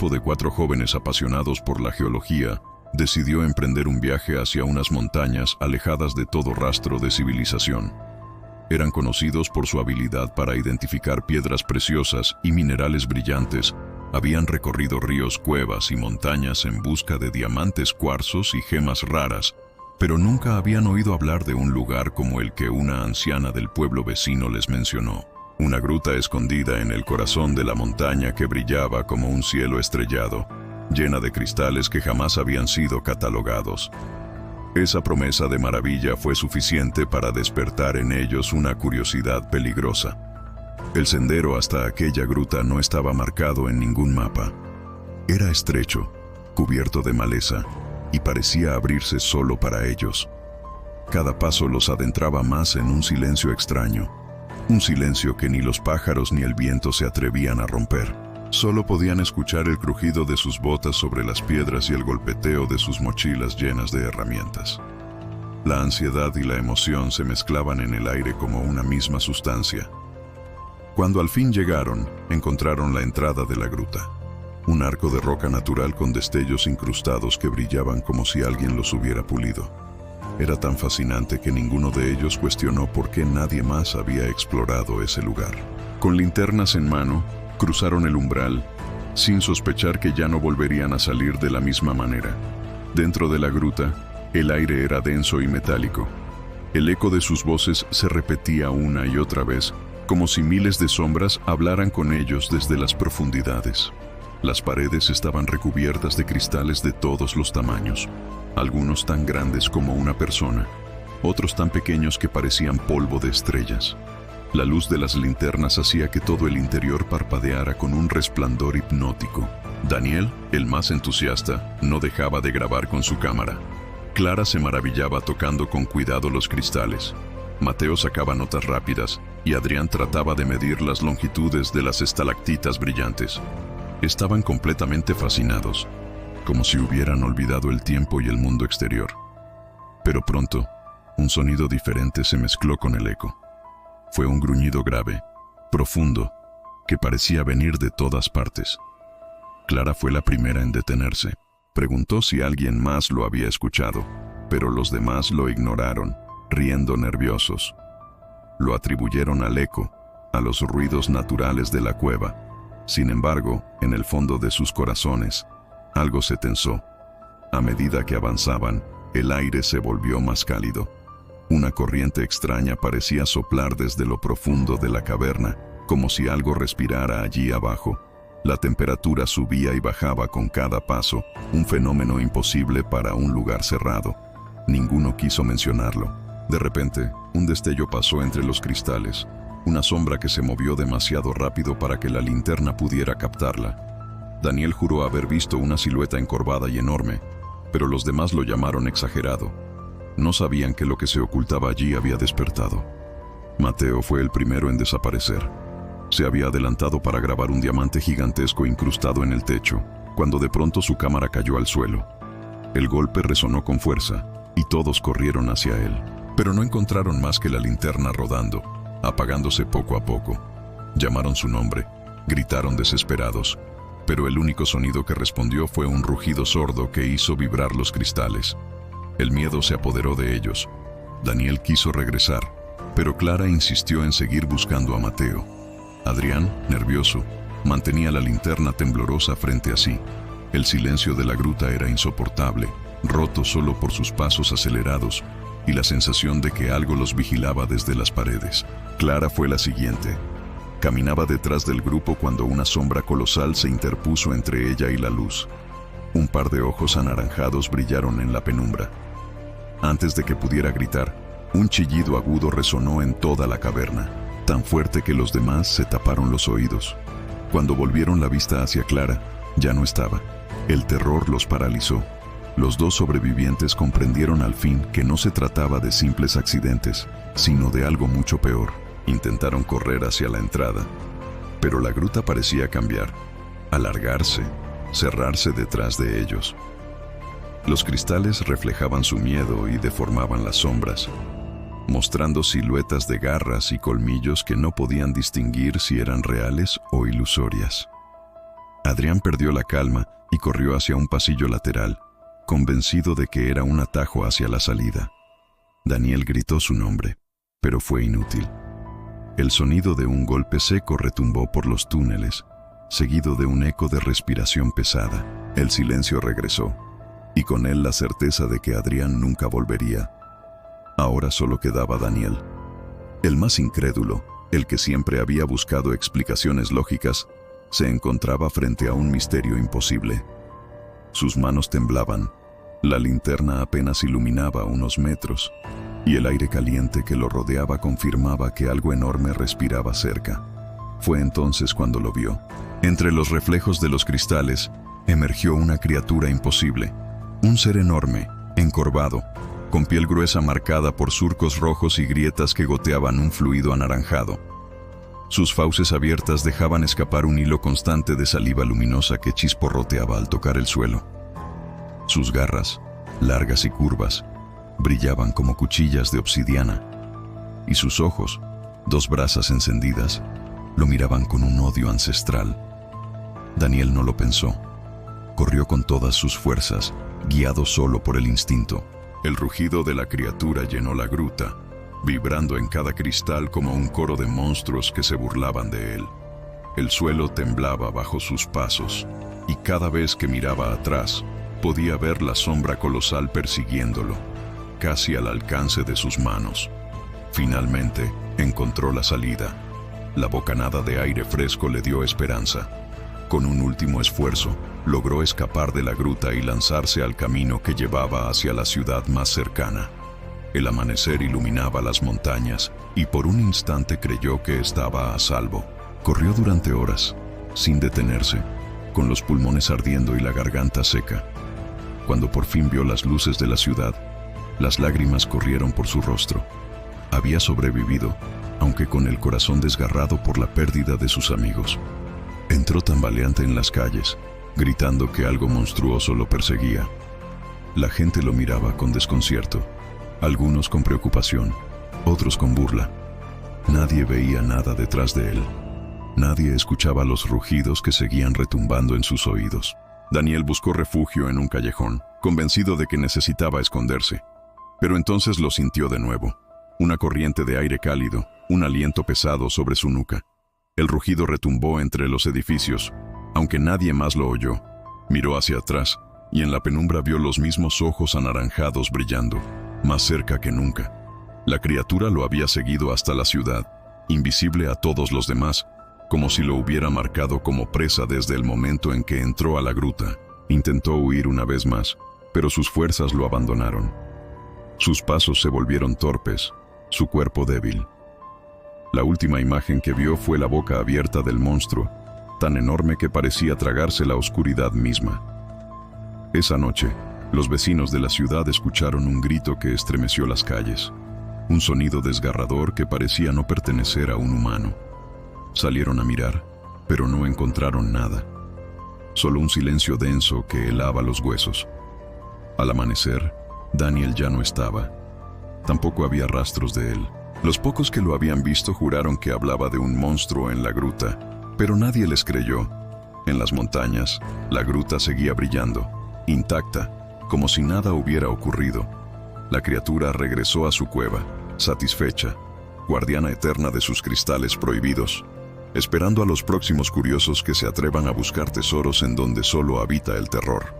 grupo de 4 jóvenes apasionados por la geología decidió emprender un viaje hacia unas montañas alejadas de todo rastro de civilización. Eran conocidos por su habilidad para identificar piedras preciosas y minerales brillantes. Habían recorrido ríos, cuevas y montañas en busca de diamantes, cuarzos y gemas raras, pero nunca habían oído hablar de un lugar como el que una anciana del pueblo vecino les mencionó. Una gruta escondida en el corazón de la montaña que brillaba como un cielo estrellado, llena de cristales que jamás habían sido catalogados. Esa promesa de maravilla fue suficiente para despertar en ellos una curiosidad peligrosa. El sendero hasta aquella gruta no estaba marcado en ningún mapa. Era estrecho, cubierto de maleza, y parecía abrirse solo para ellos. Cada paso los adentraba más en un silencio extraño, un silencio que ni los pájaros ni el viento se atrevían a romper. Solo podían escuchar el crujido de sus botas sobre las piedras y el golpeteo de sus mochilas llenas de herramientas. La ansiedad y la emoción se mezclaban en el aire como una misma sustancia. Cuando al fin llegaron, encontraron la entrada de la gruta. Un arco de roca natural con destellos incrustados que brillaban como si alguien los hubiera pulido. Era tan fascinante que ninguno de ellos cuestionó por qué nadie más había explorado ese lugar. Con linternas en mano, cruzaron el umbral, sin sospechar que ya no volverían a salir de la misma manera. Dentro de la gruta, el aire era denso y metálico. El eco de sus voces se repetía una y otra vez, como si miles de sombras hablaran con ellos desde las profundidades. Las paredes estaban recubiertas de cristales de todos los tamaños, algunos tan grandes como una persona, otros tan pequeños que parecían polvo de estrellas. La luz de las linternas hacía que todo el interior parpadeara con un resplandor hipnótico. Daniel, el más entusiasta, no dejaba de grabar con su cámara. Clara se maravillaba tocando con cuidado los cristales. Mateo sacaba notas rápidas y Adrián trataba de medir las longitudes de las estalactitas brillantes. Estaban completamente fascinados, como si hubieran olvidado el tiempo y el mundo exterior. Pero pronto, un sonido diferente se mezcló con el eco. Fue un gruñido grave, profundo, que parecía venir de todas partes. Clara fue la primera en detenerse. Preguntó si alguien más lo había escuchado, pero los demás lo ignoraron, riendo nerviosos. Lo atribuyeron al eco, a los ruidos naturales de la cueva. Sin embargo, en el fondo de sus corazones, algo se tensó. A medida que avanzaban, el aire se volvió más cálido. Una corriente extraña parecía soplar desde lo profundo de la caverna, como si algo respirara allí abajo. La temperatura subía y bajaba con cada paso, un fenómeno imposible para un lugar cerrado. Ninguno quiso mencionarlo. De repente, un destello pasó entre los cristales, una sombra que se movió demasiado rápido para que la linterna pudiera captarla. Daniel juró haber visto una silueta encorvada y enorme, pero los demás lo llamaron exagerado. No sabían que lo que se ocultaba allí había despertado. Mateo fue el primero en desaparecer. Se había adelantado para grabar un diamante gigantesco incrustado en el techo, cuando de pronto su cámara cayó al suelo. El golpe resonó con fuerza, y todos corrieron hacia él, pero no encontraron más que la linterna rodando, apagándose poco a poco. Llamaron su nombre, gritaron desesperados, pero el único sonido que respondió fue un rugido sordo que hizo vibrar los cristales. El miedo se apoderó de ellos. Daniel quiso regresar, pero Clara insistió en seguir buscando a Mateo. Adrián, nervioso, mantenía la linterna temblorosa frente a sí. El silencio de la gruta era insoportable, roto solo por sus pasos acelerados y la sensación de que algo los vigilaba desde las paredes. Clara fue la siguiente. Caminaba detrás del grupo cuando una sombra colosal se interpuso entre ella y la luz. Un par de ojos anaranjados brillaron en la penumbra. Antes de que pudiera gritar, un chillido agudo resonó en toda la caverna, tan fuerte que los demás se taparon los oídos. Cuando volvieron la vista hacia Clara, ya no estaba. El terror los paralizó. Los dos sobrevivientes comprendieron al fin que no se trataba de simples accidentes, sino de algo mucho peor. Intentaron correr hacia la entrada, pero la gruta parecía cambiar, alargarse, cerrarse detrás de ellos. Los cristales reflejaban su miedo y deformaban las sombras, mostrando siluetas de garras y colmillos que no podían distinguir si eran reales o ilusorias. Adrián perdió la calma y corrió hacia un pasillo lateral, convencido de que era un atajo hacia la salida. Daniel gritó su nombre, pero fue inútil. El sonido de un golpe seco retumbó por los túneles, seguido de un eco de respiración pesada. El silencio regresó, y con él la certeza de que Adrián nunca volvería. Ahora solo quedaba Daniel. El más incrédulo, el que siempre había buscado explicaciones lógicas, se encontraba frente a un misterio imposible. Sus manos temblaban, la linterna apenas iluminaba unos metros, y el aire caliente que lo rodeaba confirmaba que algo enorme respiraba cerca. Fue entonces cuando lo vio. Entre los reflejos de los cristales, emergió una criatura imposible. Un ser enorme, encorvado, con piel gruesa marcada por surcos rojos y grietas que goteaban un fluido anaranjado. Sus fauces abiertas dejaban escapar un hilo constante de saliva luminosa que chisporroteaba al tocar el suelo. Sus garras, largas y curvas, brillaban como cuchillas de obsidiana, y sus ojos, dos brasas encendidas, lo miraban con un odio ancestral. Daniel no lo pensó. Corrió con todas sus fuerzas, guiado solo por el instinto. El rugido de la criatura llenó la gruta, vibrando en cada cristal como un coro de monstruos que se burlaban de él. El suelo temblaba bajo sus pasos, y cada vez que miraba atrás, podía ver la sombra colosal persiguiéndolo, casi al alcance de sus manos. Finalmente, encontró la salida. La bocanada de aire fresco le dio esperanza. Con un último esfuerzo, logró escapar de la gruta y lanzarse al camino que llevaba hacia la ciudad más cercana. El amanecer iluminaba las montañas, y por un instante creyó que estaba a salvo. Corrió durante horas, sin detenerse, con los pulmones ardiendo y la garganta seca. Cuando por fin vio las luces de la ciudad, las lágrimas corrieron por su rostro. Había sobrevivido, aunque con el corazón desgarrado por la pérdida de sus amigos. Entró tambaleante en las calles, gritando que algo monstruoso lo perseguía. La gente lo miraba con desconcierto, algunos con preocupación, otros con burla. Nadie veía nada detrás de él. Nadie escuchaba los rugidos que seguían retumbando en sus oídos. Daniel buscó refugio en un callejón, convencido de que necesitaba esconderse. Pero entonces lo sintió de nuevo. Una corriente de aire cálido, un aliento pesado sobre su nuca. El rugido retumbó entre los edificios, aunque nadie más lo oyó. Miró hacia atrás, y en la penumbra vio los mismos ojos anaranjados brillando, más cerca que nunca. La criatura lo había seguido hasta la ciudad, invisible a todos los demás, como si lo hubiera marcado como presa desde el momento en que entró a la gruta. Intentó huir una vez más, pero sus fuerzas lo abandonaron. Sus pasos se volvieron torpes, su cuerpo débil. La última imagen que vio fue la boca abierta del monstruo, tan enorme que parecía tragarse la oscuridad misma. Esa noche, los vecinos de la ciudad escucharon un grito que estremeció las calles, un sonido desgarrador que parecía no pertenecer a un humano. Salieron a mirar, pero no encontraron nada. Solo un silencio denso que helaba los huesos. Al amanecer, Daniel ya no estaba. Tampoco había rastros de él. Los pocos que lo habían visto juraron que hablaba de un monstruo en la gruta, pero nadie les creyó. En las montañas, la gruta seguía brillando, intacta, como si nada hubiera ocurrido. La criatura regresó a su cueva, satisfecha, guardiana eterna de sus cristales prohibidos, esperando a los próximos curiosos que se atrevan a buscar tesoros en donde solo habita el terror.